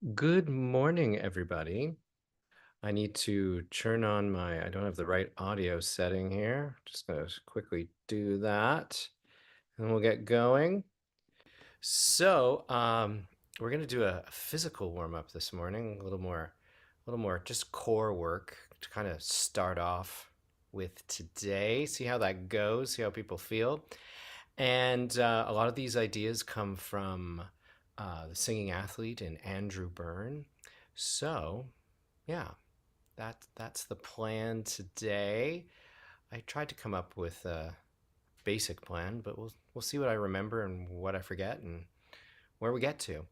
Good morning, everybody. I need to turn on I don't have the right audio setting here. Just gonna quickly do that and we'll get going. So, we're gonna do a physical warm up this morning, a little more just core work to kind of start off with today. See how that goes, see how people feel. And a lot of these ideas come from the singing athlete and Andrew Byrne. So, yeah, that's the plan today. I tried to come up with a basic plan, but we'll see what I remember and what I forget and where we get to.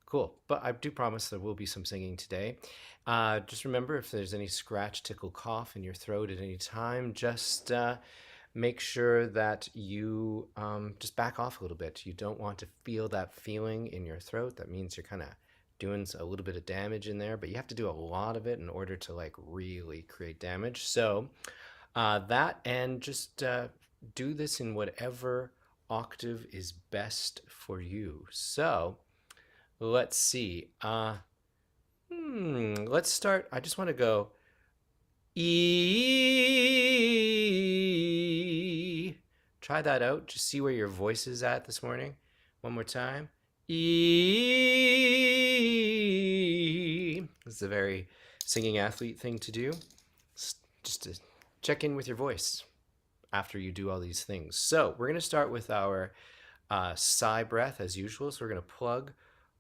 Cool. But I do promise there will be some singing today. Just remember if there's any scratch, tickle, cough in your throat at any time, just make sure that you just back off a little bit. You don't want to feel that feeling in your throat. That means you're kind of doing a little bit of damage in there, but you have to do a lot of it in order to like really create damage. So that and just do this in whatever octave is best for you. So let's see. Let's start. I just want to go E. Try that out. Just see where your voice is at this morning. One more time. E. This is a very singing athlete thing to do. Just to check in with your voice after you do all these things. So we're going to start with our sigh breath as usual. So we're going to plug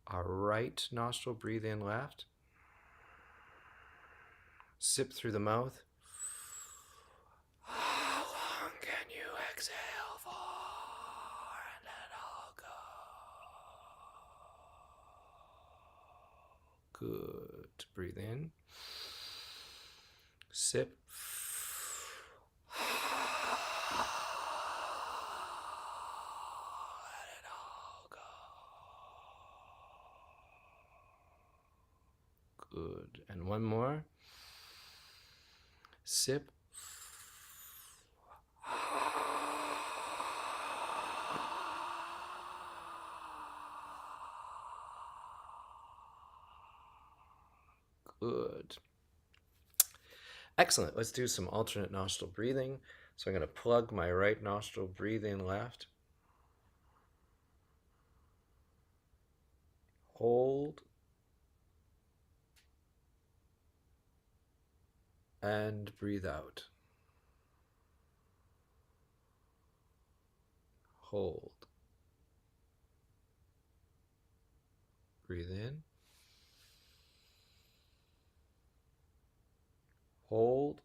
our right nostril, breathe in left. Sip through the mouth. How long can you exhale for? And then I'll go. Good. Breathe in. Sip. Let it all go. Good. And one more. Sip. Good. Excellent. Let's do some alternate nostril breathing. So I'm going to plug my right nostril, breathe in left. Hold. And breathe out. Hold. Breathe in. Hold.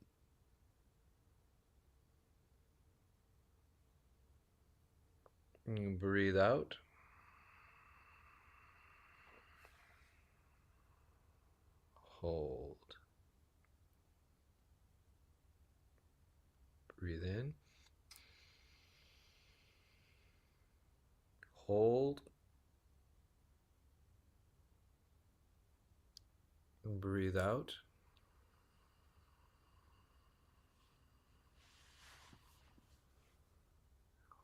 And breathe out. Hold. Breathe in. Hold. And breathe out.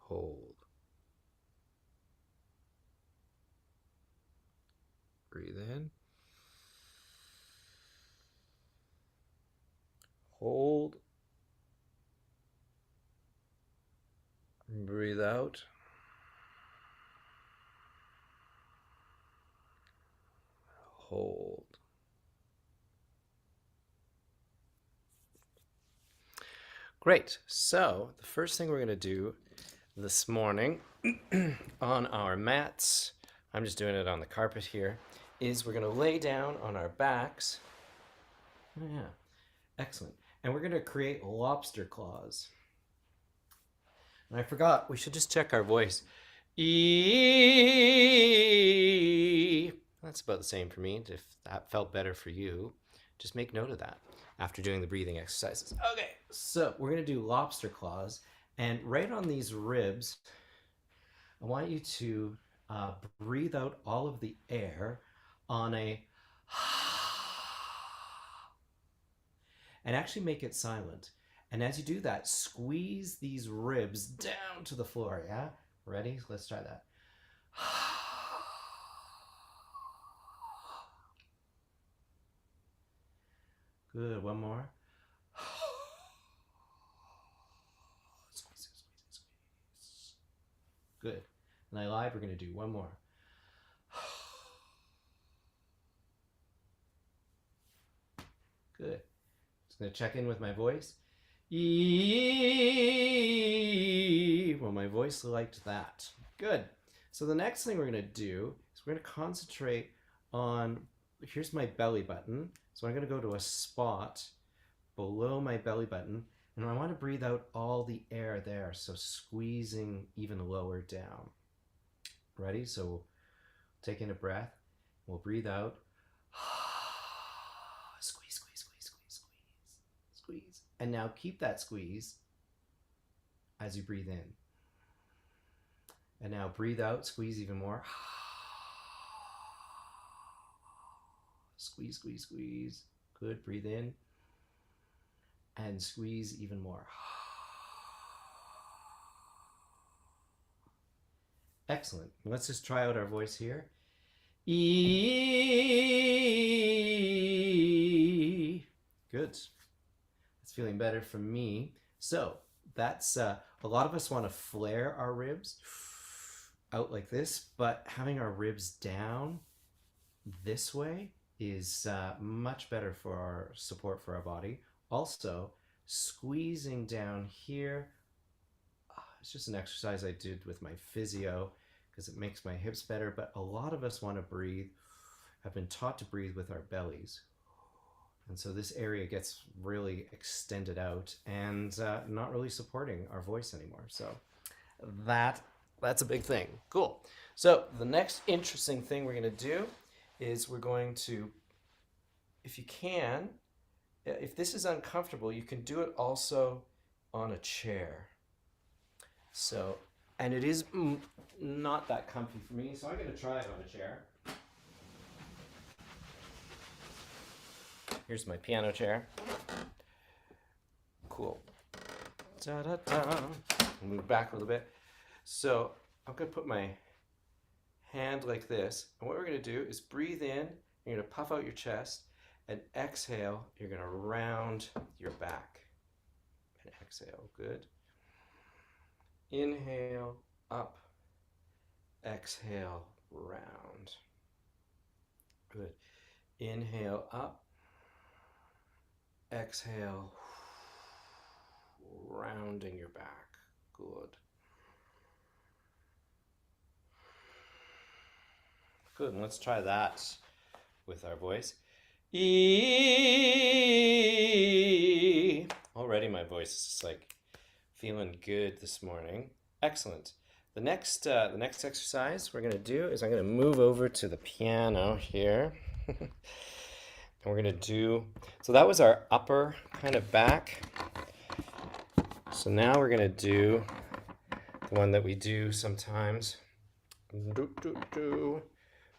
Hold. Breathe in. Hold. And breathe out. Hold. Great. So the first thing we're going to do this morning on our mats, I'm just doing it on the carpet here, is we're going to lay down on our backs. Oh, yeah. Excellent. And we're going to create lobster claws. And I forgot, we should just check our voice. E. That's about the same for me. If that felt better for you, just make note of that after doing the breathing exercises. Okay, so we're going to do lobster claws. And right on these ribs, I want you to breathe out all of the air on a and actually make it silent. And as you do that, squeeze these ribs down to the floor, yeah? Ready? Let's try that. Good. One more. Squeeze, squeeze, squeeze. Good. And I lied. We're going to do one more. Good. Just going to check in with my voice. Well, my voice liked that. Good. So the next thing we're going to do is we're going to concentrate on, here's my belly button. So I'm going to go to a spot below my belly button, and I want to breathe out all the air there. So squeezing even lower down. Ready? So we'll take in a breath. We'll breathe out. Squeeze, squeeze, squeeze, squeeze, squeeze, squeeze. And now keep that squeeze as you breathe in. And now breathe out, squeeze even more. Squeeze, squeeze, squeeze. Good, breathe in. And squeeze even more. Excellent. Let's just try out our voice here. E. Good. It's feeling better for me. So that's a lot of us want to flare our ribs out like this, but having our ribs down this way is much better for our support for our body. Also, squeezing down here, it's just an exercise I did with my physio because it makes my hips better, but a lot of us want to breathe, have been taught to breathe with our bellies. And so this area gets really extended out and not really supporting our voice anymore. So that's a big thing. Cool. So the next interesting thing we're going to do is we're going to, if you can, if this is uncomfortable, you can do it also on a chair. So, and it is not that comfy for me, so I'm going to try it on a chair. Here's my piano chair. Cool. Da-da-da. Move back a little bit. So I'm going to put my hand like this. And what we're going to do is breathe in. You're going to puff out your chest. And exhale. You're going to round your back. And exhale. Good. Inhale. Up. Exhale. Round. Good. Inhale. Up. Exhale, rounding your back. Good. Good, and let's try that with our voice. E. Already my voice is just like feeling good this morning. Excellent. The next exercise we're gonna do is I'm gonna move over to the piano here. And we're going to do, so that was our upper kind of back. So now we're going to do the one that we do sometimes,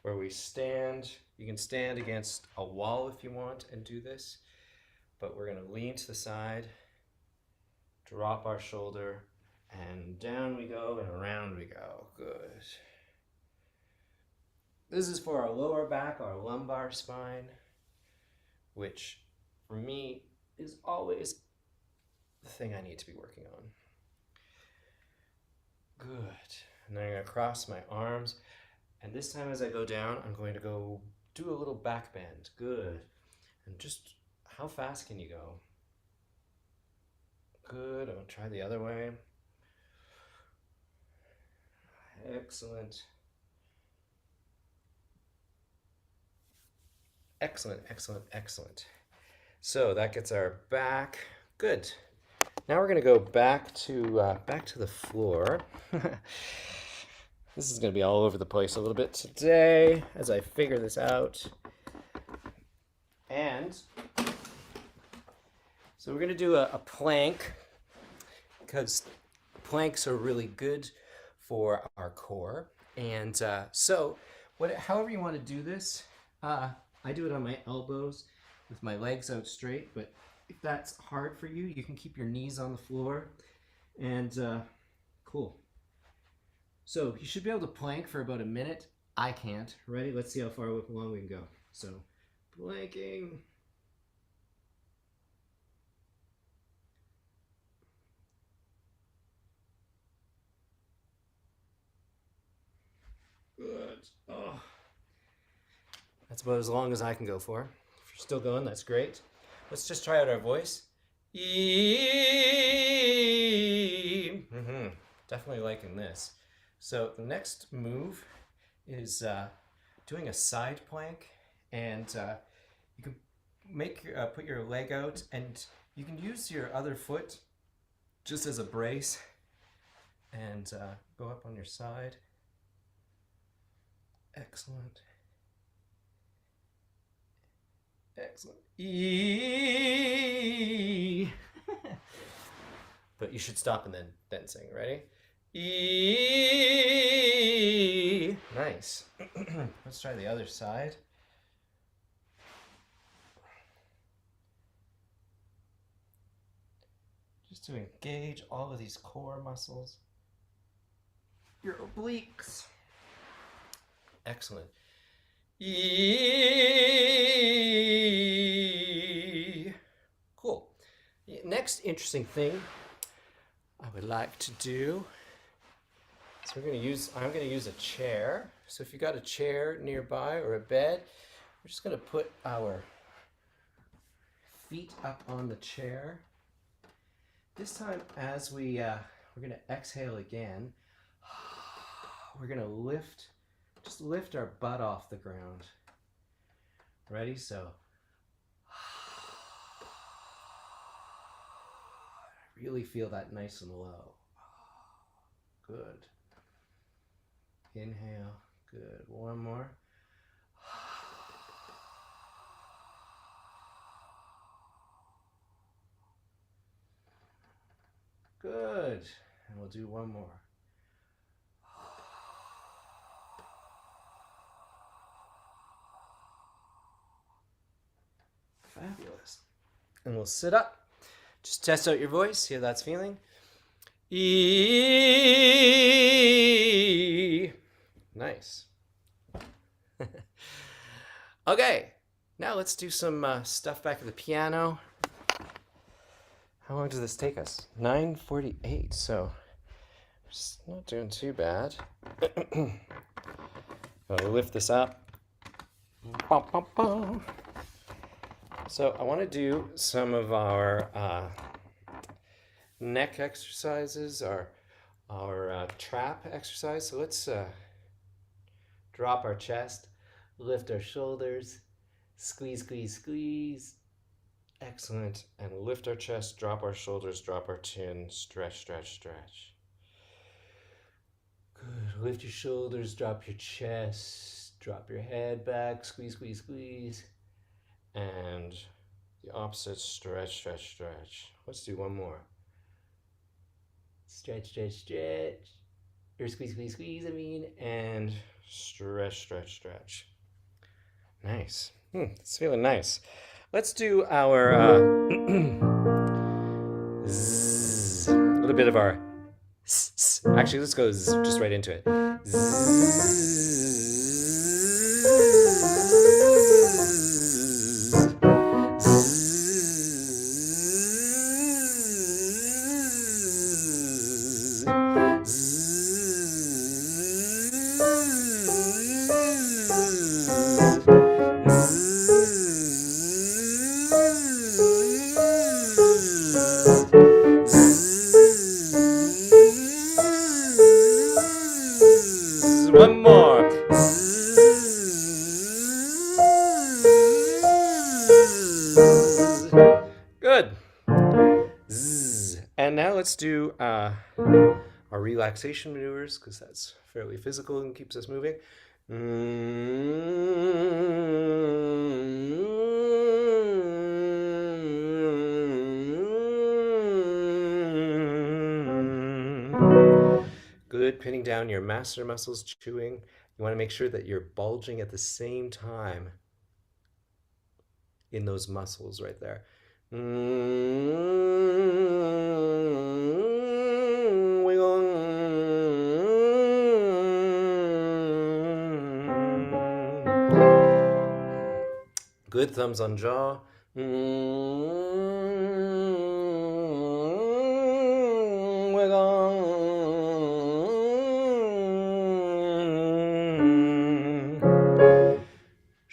where we stand. You can stand against a wall if you want and do this, but we're going to lean to the side, drop our shoulder, and down we go and around we go. Good. This is for our lower back, our lumbar spine, which for me is always the thing I need to be working on. Good. And then I'm going to cross my arms. And this time as I go down, I'm going to go do a little back bend. Good. And just how fast can you go? Good. I'm going to try the other way. Excellent. Excellent, excellent, excellent. So that gets our back. Good. Now we're going to go back to the floor. This is going to be all over the place a little bit today as I figure this out. And so we're going to do a plank because planks are really good for our core. And so however you want to do this, I do it on my elbows with my legs out straight, but if that's hard for you, you can keep your knees on the floor. And cool. So you should be able to plank for about a minute. I can't. Ready? Let's see how far along we can go. So planking. Good. Oh. That's about as long as I can go for. If you're still going, that's great. Let's just try out our voice. Mm-hmm. Definitely liking this. So the next move is doing a side plank, and you can put your leg out, and you can use your other foot just as a brace, and go up on your side. Excellent. Excellent. E. But you should stop and then sing. Ready? E. Nice. Let's try the other side. Just to engage all of these core muscles. Your obliques. Excellent. E. Cool. Next interesting thing I would like to do. So I'm going to use a chair. So if you got a chair nearby or a bed, we're just going to put our feet up on the chair. This time, as we're going to exhale again, we're going to just lift our butt off the ground. Ready? So really feel that nice and low. Good. Inhale. Good. One more. Good. And we'll do one more. Fabulous. And we'll sit up. Just test out your voice, see how that's feeling. E. Nice. Okay, now let's do some stuff back at the piano. How long does this take us? 9:48, so it's not doing too bad. I'll lift this up. So I want to do some of our neck exercises, our trap exercise. So let's drop our chest, lift our shoulders, squeeze, squeeze, squeeze. Excellent. And lift our chest, drop our shoulders, drop our chin, stretch, stretch, stretch. Good. Lift your shoulders, drop your chest, drop your head back, squeeze, squeeze, squeeze. And the opposite, stretch, stretch, stretch. Let's do one more. Stretch, stretch, stretch. Or squeeze, squeeze, squeeze, and stretch, stretch, stretch. Nice. It's feeling nice. Let's do our zzz, a little bit of our zzz. Actually, let's go just right into it. One more. Good. And now let's do our relaxation maneuvers, because that's fairly physical and keeps us moving. Good. Pinning down your masseter muscles, chewing. You want to make sure that you're bulging at the same time in those muscles right there. Good. Thumbs on jaw.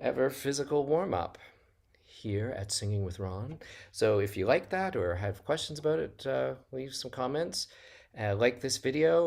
ever physical warm up here at Singing with Ron. So if you like that or have questions about it, leave some comments. Like this video